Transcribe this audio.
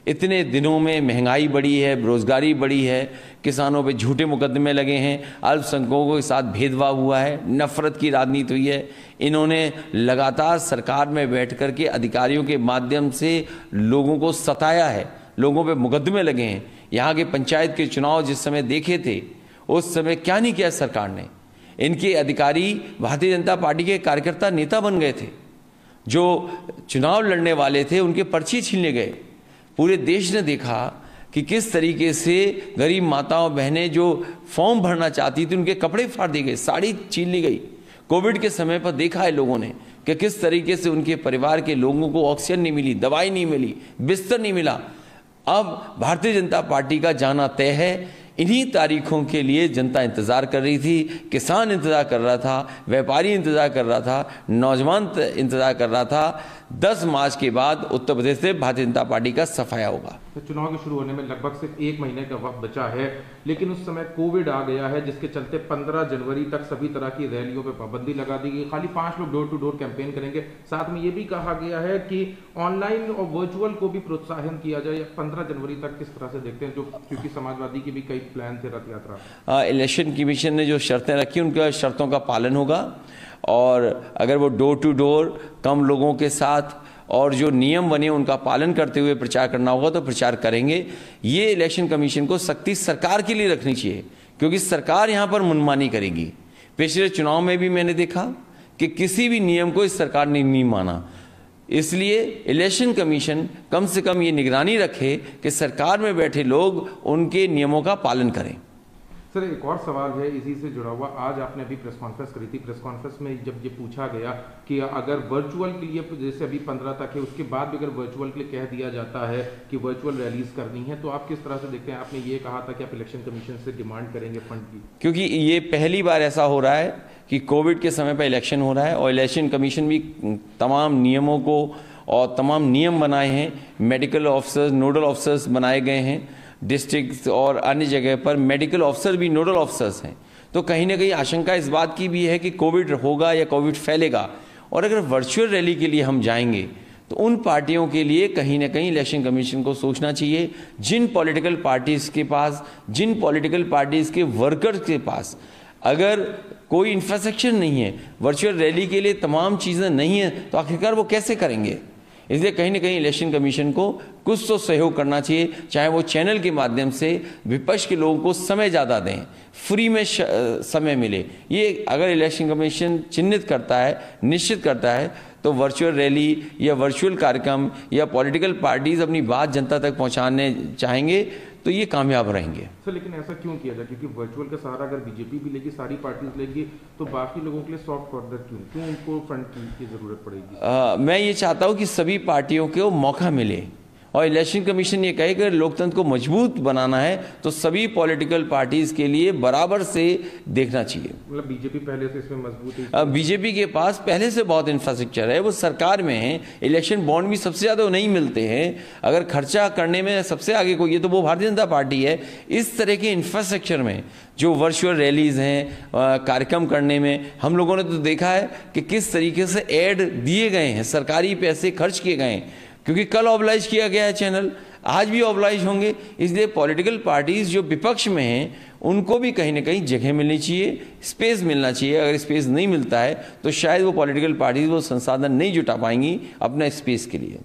इतने दिनों में महंगाई बढ़ी है, बेरोजगारी बढ़ी है, किसानों पे झूठे मुकदमे लगे हैं, अल्पसंख्यकों के साथ भेदभाव हुआ है, नफरत की राजनीति हुई है। इन्होंने लगातार सरकार में बैठ कर के अधिकारियों के माध्यम से लोगों को सताया है, लोगों पे मुकदमे लगे हैं। यहाँ के पंचायत के चुनाव जिस समय देखे थे उस समय क्या नहीं किया सरकार ने। इनके अधिकारी भारतीय जनता पार्टी के कार्यकर्ता नेता बन गए थे, जो चुनाव लड़ने वाले थे उनके पर्ची छीनने गए। पूरे देश ने देखा कि किस तरीके से गरीब माताओं बहनें जो फॉर्म भरना चाहती थी उनके कपड़े फाड़ दिए गए, साड़ी छीन ली गई। कोविड के समय पर देखा है लोगों ने कि किस तरीके से उनके परिवार के लोगों को ऑक्सीजन नहीं मिली, दवाई नहीं मिली, बिस्तर नहीं मिला। अब भारतीय जनता पार्टी का जाना तय है। इन्हीं तारीखों के लिए जनता इंतजार कर रही थी, किसान इंतजार कर रहा था, व्यापारी इंतजार कर रहा था, नौजवान इंतजार कर रहा था। 10 मार्च के बाद उत्तर प्रदेश से भारतीय जनता पार्टी का सफाया होगा। तो चुनाव के शुरू होने में लगभग सिर्फ 1 महीने का वक्त बचा है, लेकिन उस समय कोविड आ गया है, जिसके चलते 15 जनवरी तक सभी तरह की रैलियों पर पाबंदी लगा दी गई। खाली 5 लोग डोर टू डोर कैंपेन करेंगे। साथ में ये भी कहा गया है कि ऑनलाइन और वर्चुअल को भी प्रोत्साहन किया जाए। 15 जनवरी तक किस तरह से देखते हैं, जो क्योंकि समाजवादी के भी कई प्लान थे रथ यात्रा। इलेक्शन कमीशन ने जो शर्तें रखी उनका शर्तों का पालन होगा, और अगर वो डोर टू डोर कम लोगों के साथ और जो नियम बने उनका पालन करते हुए प्रचार करना होगा तो प्रचार करेंगे। ये इलेक्शन कमीशन को सख्ती सरकार के लिए रखनी चाहिए, क्योंकि सरकार यहाँ पर मनमानी करेगी। पिछले चुनाव में भी मैंने देखा कि किसी भी नियम को इस सरकार ने नहीं माना। इसलिए इलेक्शन कमीशन कम से कम ये निगरानी रखे कि सरकार में बैठे लोग उनके नियमों का पालन करें। सर, एक और सवाल है इसी से जुड़ा हुआ। आज आपने अभी प्रेस कॉन्फ्रेंस करी थी। प्रेस कॉन्फ्रेंस में जब ये पूछा गया कि अगर वर्चुअल के लिए, जैसे अभी 15 तक है, उसके बाद भी अगर वर्चुअल के लिए कह दिया जाता है कि वर्चुअल रैलीज करनी है, तो आप किस तरह से देखते हैं? आपने ये कहा था कि आप इलेक्शन कमीशन से डिमांड करेंगे फंड की, क्योंकि ये पहली बार ऐसा हो रहा है कि कोविड के समय पर इलेक्शन हो रहा है और इलेक्शन कमीशन भी तमाम नियमों को और तमाम नियम बनाए हैं। मेडिकल ऑफिसर्स, नोडल ऑफिसर्स बनाए गए हैं। डिस्ट्रिक्ट और अन्य जगह पर मेडिकल ऑफिसर भी नोडल ऑफिसर्स हैं। तो कहीं ना कहीं आशंका इस बात की भी है कि कोविड होगा या कोविड फैलेगा। और अगर वर्चुअल रैली के लिए हम जाएंगे तो उन पार्टियों के लिए कहीं ना कहीं इलेक्शन कमीशन को सोचना चाहिए, जिन पॉलिटिकल पार्टीज़ के पास, जिन पॉलिटिकल पार्टीज़ के वर्कर्स के पास अगर कोई इंफ्रास्ट्रक्चर नहीं है, वर्चुअल रैली के लिए तमाम चीज़ें नहीं है, तो आखिरकार वो कैसे करेंगे। इसलिए कहीं ना कहीं इलेक्शन कमीशन को कुछ तो सहयोग करना चाहिए, चाहे वो चैनल के माध्यम से विपक्ष के लोगों को समय ज़्यादा दें, फ्री में समय मिले। ये अगर इलेक्शन कमीशन चिन्हित करता है, निश्चित करता है, तो वर्चुअल रैली या वर्चुअल कार्यक्रम या पॉलिटिकल पार्टीज अपनी बात जनता तक पहुंचाने चाहेंगे तो ये कामयाब रहेंगे। सर, लेकिन ऐसा क्यों किया जाए? क्योंकि वर्चुअल का सहारा अगर बीजेपी भी लेगी, सारी पार्टीज लेगी, तो बाकी लोगों के लिए सॉफ्ट कॉर्नर क्यों उनको फंड की जरूरत पड़ेगी? मैं ये चाहता हूँ कि सभी पार्टियों को मौका मिले, और इलेक्शन कमीशन ये कहे कि लोकतंत्र को मजबूत बनाना है तो सभी पॉलिटिकल पार्टीज के लिए बराबर से देखना चाहिए। मतलब बीजेपी पहले से इसमें मजबूत है? बीजेपी के पास पहले से बहुत इंफ्रास्ट्रक्चर है, वो सरकार में है। इलेक्शन बॉन्ड भी सबसे ज़्यादा नहीं मिलते हैं। अगर खर्चा करने में सबसे आगे कोई है तो वो भारतीय जनता पार्टी है। इस तरह के इंफ्रास्ट्रक्चर में जो वर्चुअल रैलीज हैं, कार्यक्रम करने में हम लोगों ने तो देखा है कि किस तरीके से ऐड दिए गए हैं, सरकारी पैसे खर्च किए गए हैं, क्योंकि कल ऑबलाइज किया गया है चैनल, आज भी ऑबलाइज होंगे। इसलिए पॉलिटिकल पार्टीज जो विपक्ष में हैं उनको भी कहीं ना कहीं जगह मिलनी चाहिए, स्पेस मिलना चाहिए। अगर स्पेस नहीं मिलता है तो शायद वो पॉलिटिकल पार्टीज वो संसाधन नहीं जुटा पाएंगी अपना स्पेस के लिए।